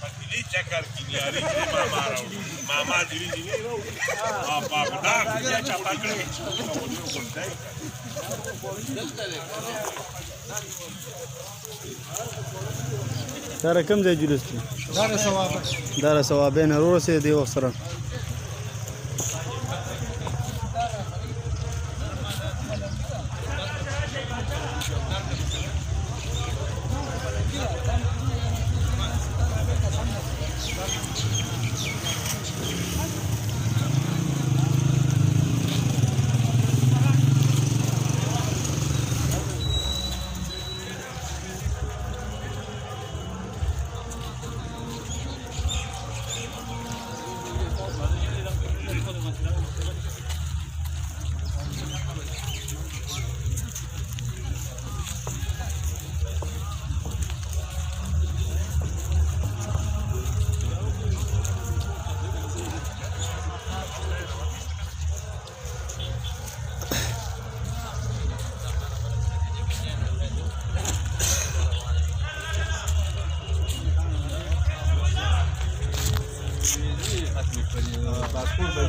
پتیلی چکر کیمیاری ماما راوړو ماما ځینې ځینې راوړو په دا بیا چپا کړی دا کوم ځای جلوس دی؟ دار ثوابین ورسېدې وخت سره